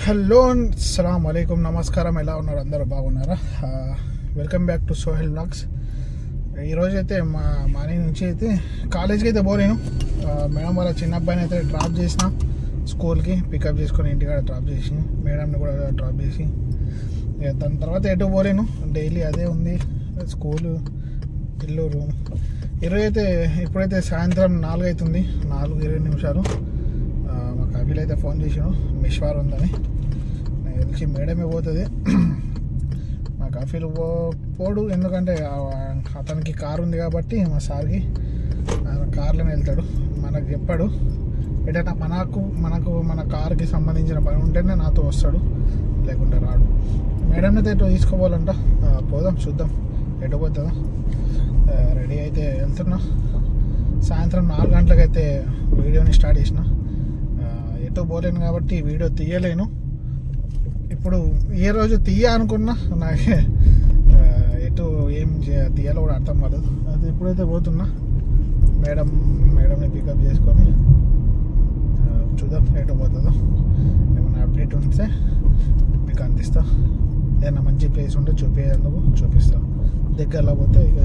Hello అస్సలాము అలైకుం, నమస్కారం. ఎలా ఉన్నారు? అందరూ బాగున్నారా? Welcome back to Sohel vlogs. ఈరోజు అయితే మా మార్నింగ్ నుంచి అయితే కాలేజ్కి అయితే పోలేను. మేడం వాళ్ళ చిన్న అబ్బాయిని అయితే డ్రాప్ చేసిన స్కూల్కి, పికప్ చేసుకొని ఇంటికాడ డ్రాప్ చేసి, మేడంని కూడా డ్రాప్ చేసి దాని తర్వాత ఎటు పోలేను. డైలీ అదే ఉంది, స్కూలు, ఇల్లు, రూమ్. ఈరోజు అయితే ఇప్పుడైతే సాయంత్రం 4 అవుతుంది, 4:20. మా కవిలు అయితే ఫోన్ చేసాను, మిష్వార్ ఉందని. నాకు తెలిసి మేడమే పోతుంది. మా కఫీలు పోడు, ఎందుకంటే అతనికి కారు ఉంది కాబట్టి మా సార్కి కార్లోనే వెళ్తాడు. మనకు చెప్పాడు, ఎటైనా మన కార్కి సంబంధించిన పని ఉంటేనే నాతో వస్తాడు, లేకుంటే రాడు. మేడంని అయితే ఎటు తీసుకోవాలంట. పోదాం, చూద్దాం ఎటు పోతుందా. రెడీ అయితే వెళ్తున్నా. సాయంత్రం 4 గంటలకైతే వీడియోని స్టార్ట్ చేసిన. ఎటు పోలేను కాబట్టి వీడియో తీయలేను. ఇప్పుడు ఏ రోజు అనుకున్నా నాకు ఎటు ఏం తీయాలో కూడా అర్థం కాలేదు. అది ఇప్పుడైతే పోతున్నా. మేడంని పికప్ చేసుకొని చూద్దాం ఎటు పోతుందో. ఏమైనా అప్డేట్ ఉంటే మీకు అందిస్తా. ఏదైనా మంచి ప్లేస్ ఉంటే చూపించేందుకు చూపిస్తా. దగ్గరలో పోతే ఇక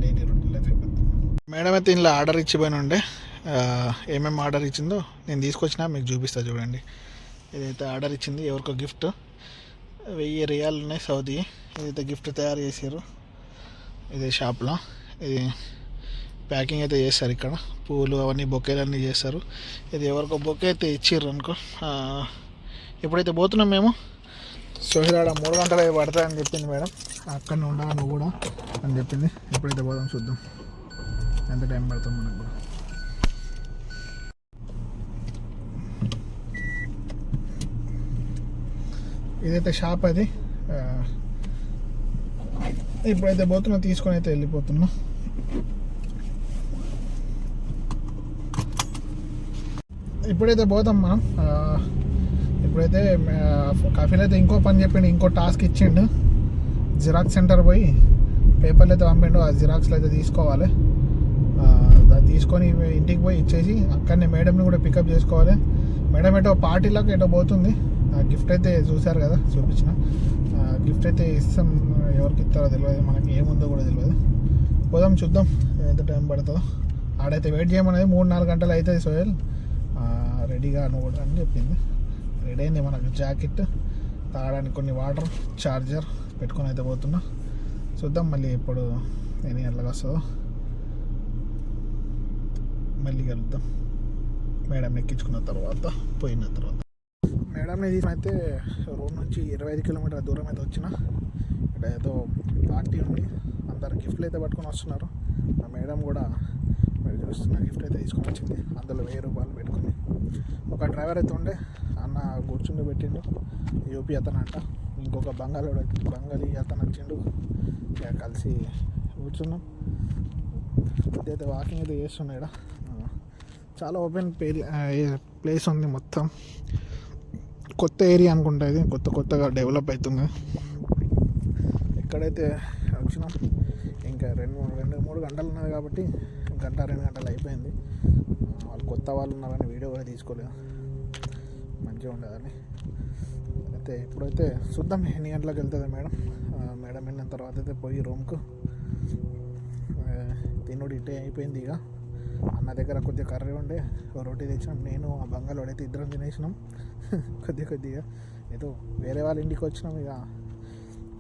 డైలీ రొటీన్ లైఫ్ అయిపోతుంది. మేడం అయితే ఇంట్లో ఆర్డర్ ఇచ్చిపోయిన ఉండే. ఏమేమి ఆర్డర్ ఇచ్చిందో నేను తీసుకొచ్చినా మీకు చూపిస్తా. చూడండి, ఇదైతే ఆర్డర్ ఇచ్చింది ఎవరికో గిఫ్ట్. 1000 రియాలు ఉన్నాయి సౌదీ. ఇదైతే గిఫ్ట్ తయారు చేసారు ఇది షాప్లో. ఇది ప్యాకింగ్ అయితే చేస్తారు, ఇక్కడ పూలు అవన్నీ బొకేలు అన్నీ చేస్తారు. ఇది ఎవరికో బొకే అయితే ఇచ్చిర్రు అనుకో. ఇప్పుడైతే పోతున్నాం మేము. సోహిలాడ 3 గంటలు పడతాయని చెప్పింది మేడం. అక్కడనే ఉండాలి నువ్వు కూడా అని చెప్పింది. ఇప్పుడైతే పోదాం, చూద్దాం ఎంత టైం పడుతుంది మనకు కూడా. ఇదైతే షాప్ అది. ఇప్పుడైతే పోతున్నా, తీసుకొని అయితే వెళ్ళిపోతున్నా. ఇప్పుడైతే పోతాం మనం. ఇప్పుడైతే కాఫీలో అయితే ఇంకో పని చెప్పిండు, ఇంకో టాస్క్ ఇచ్చిండు. జిరాక్స్ సెంటర్ పోయి పేపర్లు అయితే పంపిండు. ఆ జిరాక్స్లు అయితే తీసుకోవాలి. దాన్ని తీసుకొని ఇంటికి పోయి ఇచ్చేసి అక్కడనే మేడంని కూడా పికప్ చేసుకోవాలి. మేడం ఎటో పార్టీలోకి ఎటో పోతుంది. గిఫ్ట్ అయితే చూశారు కదా, చూపించిన. గిఫ్ట్ అయితే ఇస్తాం, ఎవరికి ఇస్తారో తెలియదు, మనకి ఏముందో కూడా తెలియదు. పోదాం, చూద్దాం ఎంత టైం పడుతుందో. ఆడైతే వెయిట్ చేయమనేది 3-4 గంటలు అవుతుంది. సోహెల్ రెడీగా నువ్వు కూడా అని చెప్పింది. రెడీ అయింది. మనకు జాకెట్, తాగడానికి కొన్ని వాటర్, చార్జర్ పెట్టుకొని అయితే పోతున్నా. చూద్దాం మళ్ళీ ఎప్పుడు ఎన్ని గంటలకు వస్తుందో. మళ్ళీ కలుద్దాం మేడం ఎక్కించుకున్న తర్వాత, పోయిన తర్వాత. మేడంని అయితే రూమ్ నుంచి 25 కిలోమీటర్ల దూరం అయితే వచ్చిన. ఇక్కడ ఏదో పార్టీ ఉంది, అందరు గిఫ్ట్లు అయితే పట్టుకొని వస్తున్నారు. ఆ మేడం కూడా మీరు చూస్తున్న గిఫ్ట్ అయితే తీసుకొని వచ్చింది. అందులో 1000 రూపాయలు పెట్టుకుని. ఒక డ్రైవర్ అయితే ఉండే, అన్న కూర్చుండి పెట్టిండు, యూపీ అతను అంట. ఇంకొక బెంగాలీ అతను వచ్చిండు, కలిసి కూర్చున్నాం. ఇదైతే వాకింగ్ అయితే చేస్తున్నాడు. చాలా ఓపెన్ ప్లేస్ ఉంది, మొత్తం కొత్త ఏరియా అనుకుంటా. ఇది కొత్తగా డెవలప్ అవుతుంది. ఎక్కడైతే వచ్చినాం ఇంకా 2-3 గంటలు ఉన్నది కాబట్టి 1-2 గంటలు అయిపోయింది. వాళ్ళు కొత్త వాళ్ళు ఉన్నారని వీడియో కూడా తీసుకోలేదు, మంచిగా ఉండదని. అయితే ఇప్పుడైతే చూద్దాం ఎన్ని గంటలకు వెళ్తుంది మేడం. మేడం వెళ్ళిన తర్వాత అయితే పోయి రూమ్కు తినుడు ఇట్టే అయిపోయింది. ఇక అన్న దగ్గర కొద్దిగా కర్రీ ఉండే, రోటీ తెచ్చినాం. నేను ఆ బంగాళవాడు అయితే ఇద్దరం తినేసినాం కొద్దిగా. ఏదో వేరే వాళ్ళ ఇంటికి వచ్చినాం, ఇక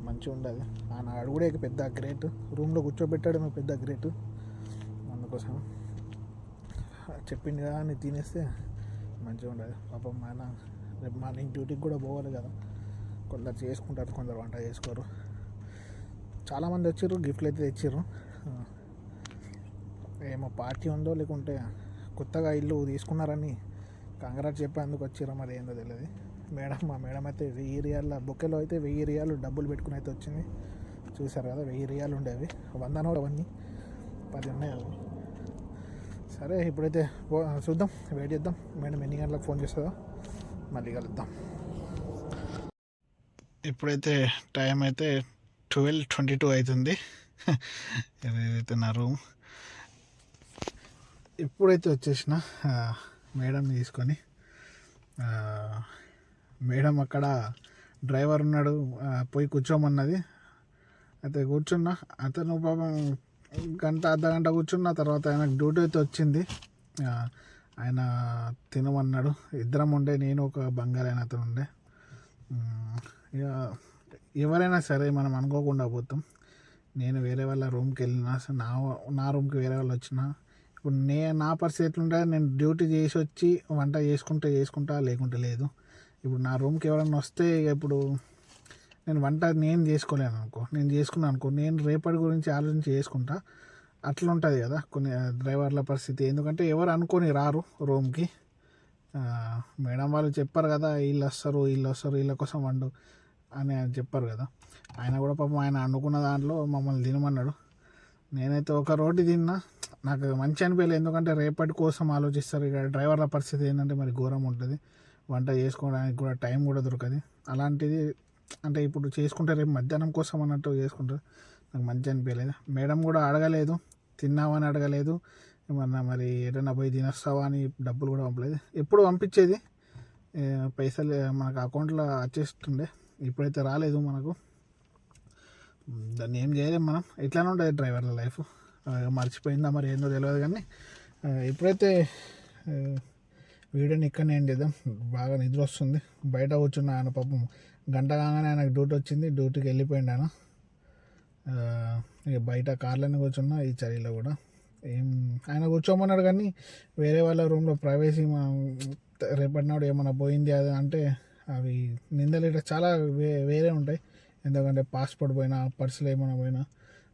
మంచిగా ఉండదు. ఆయన అడుగుడే పెద్ద గ్రేట్, రూమ్లో కూర్చోబెట్టాడు పెద్ద గ్రేట్. అందుకోసం చెప్పింది కదా అని తినేస్తే మంచిగా ఉండదు. పాపం ఆయన రేపు మార్నింగ్ డ్యూటీకి కూడా పోవాలి కదా. కొందరు చేసుకుంటారు, కొందరు వంట చేసుకోరు. చాలామంది వచ్చారు, గిఫ్ట్లు అయితే తెచ్చారు. ఏమో పార్టీ ఉందో లేకుంటే కొత్తగా ఇల్లు తీసుకున్నారని కంగ్రాట్ చెప్పేందుకు వచ్చారో మరి ఏందో తెలియదు. మా మేడం అయితే 1000 రియాల బొక్కెలో అయితే 1000 రియాలు డబ్బులు పెట్టుకుని అయితే వచ్చింది. చూసారు కదా, 1000 రియాలు ఉండేవి. 100 నోట్ అవన్నీ 10 ఉన్నాయి అవి. సరే ఇప్పుడైతే చూద్దాం, వెయిట్ చేద్దాం. మేడం ఎన్ని గంటలకు ఫోన్ చేస్తుందో మళ్ళీ కలుద్దాం. ఇప్పుడైతే టైం అయితే 12:22 అవుతుంది. ఇదైతే నా రూమ్. ఇప్పుడైతే వచ్చేసిన మేడంని తీసుకొని మేడం అక్కడ డ్రైవర్ ఉన్నాడు, పోయి కూర్చోమన్నది. అయితే కూర్చున్నా. అతను పాపం గంట అర్ధగంట కూర్చున్న తర్వాత ఆయనకు డ్యూటీ అయితే వచ్చింది. ఆయన తినమన్నాడు. ఇద్దరం ఉండే, నేను ఒక బంగారు అయిన అతను ఉండే. ఇక ఎవరైనా సరే మనం అనుకోకుండా పోతాం. నేను వేరే వాళ్ళ రూమ్కి వెళ్ళినా, నా రూమ్కి వేరే వాళ్ళు వచ్చినా, ఇప్పుడు నా పరిస్థితి ఎట్లుంటే, నేను డ్యూటీ చేసి వచ్చి వంట చేసుకుంటా లేకుంటే లేదు. ఇప్పుడు నా రూమ్కి ఎవరైనా వస్తే ఇప్పుడు నేను వంట నేను చేసుకోలేను అనుకో, నేను చేసుకున్నాను అనుకో, నేను రేపటి గురించి ఆలోచించి చేసుకుంటా. అట్లా ఉంటుంది కదా కొన్ని డ్రైవర్ల పరిస్థితి. ఎందుకంటే ఎవరు అనుకొని రారు రూమ్కి. మేడం వాళ్ళు చెప్పారు కదా, వీళ్ళు వస్తారు వీళ్ళ కోసం వండు అని చెప్పారు కదా. ఆయన కూడా పాపం ఆయన అనుకున్న దాంట్లో మమ్మల్ని తినమన్నాడు. నేనైతే ఒక రోటీ తిన్నా, నాకు మంచి అనిపించలేదు. ఎందుకంటే రేపటి కోసం ఆలోచిస్తారు. ఇక డ్రైవర్ల పరిస్థితి ఏంటంటే మరి ఘోరం ఉంటుంది. వంట చేసుకోవడానికి కూడా టైం కూడా దొరకదు. అలాంటిది అంటే ఇప్పుడు చేసుకుంటే రేపు మధ్యాహ్నం కోసం అన్నట్టు చేసుకుంటారు. నాకు మంచి అనిపించలేదు. మేడం కూడా అడగలేదు, తిన్నావని అడగలేదు, ఏమన్నా మరి ఏదైనా పోయి తినొస్తావా అని డబ్బులు కూడా పంపలేదు. ఎప్పుడు పంపించేది పైసలు మనకు అకౌంట్లో వచ్చేస్తుండే, ఇప్పుడైతే రాలేదు మనకు. దాన్ని ఏం చేయలేము మనం. ఇట్లానే ఉంటుంది డ్రైవర్ల లైఫ్. మర్చిపోయిందా మరి ఏందో తెలియదు. కానీ ఇప్పుడైతే వీడియోని ఇక్కడనే ఏం చేద్దాం. బాగా నిద్ర వస్తుంది. బయట కూర్చున్న ఆయన పాపం గంట కాగానే ఆయనకు డ్యూటీ వచ్చింది. డ్యూటీకి వెళ్ళిపోయింది ఆయన. ఇక బయట కార్లోనే కూర్చున్నా, ఈ చలిలో కూడా. ఆయన కూర్చోమన్నాడు కానీ వేరే వాళ్ళ రూమ్లో ప్రైవసీ రేపటి నాడు ఏమైనా పోయింది అది అంటే అవి నిందలు ఇట్లా చాలా వేరే ఉంటాయి. ఎందుకంటే పాస్పోర్ట్ పోయినా, పర్సులు ఏమైనా పోయినా,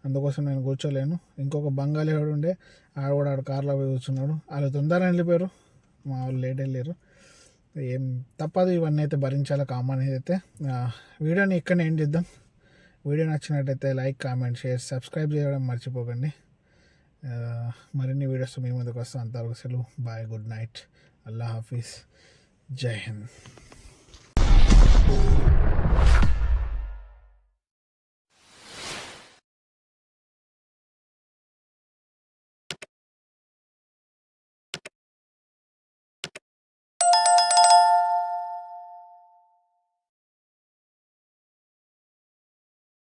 అందుకోసం నేను కూర్చోలేను. ఇంకొక బంగాళీ వాడు ఉండే, ఆడ కూడా ఆడ కార్లో పోయి కూర్చున్నాడు. వాళ్ళు తొందరగా వెళ్ళిపోయారు, మా వాళ్ళు లేట్ వెళ్ళారు. ఏం తప్పదు, ఇవన్నీ అయితే భరించాలి కామన్. అయితే వీడియోని ఇక్కడనే ఎండ్ చేద్దాం. వీడియో నచ్చినట్టయితే లైక్, కామెంట్, షేర్, సబ్స్క్రైబ్ చేయడం మర్చిపోకండి. మరిన్ని వీడియోస్ మీ ముందుకు వస్తాం. అంతవరకు సెలవు. బాయ్, గుడ్ నైట్, అల్లా హాఫీజ్, జై హింద్.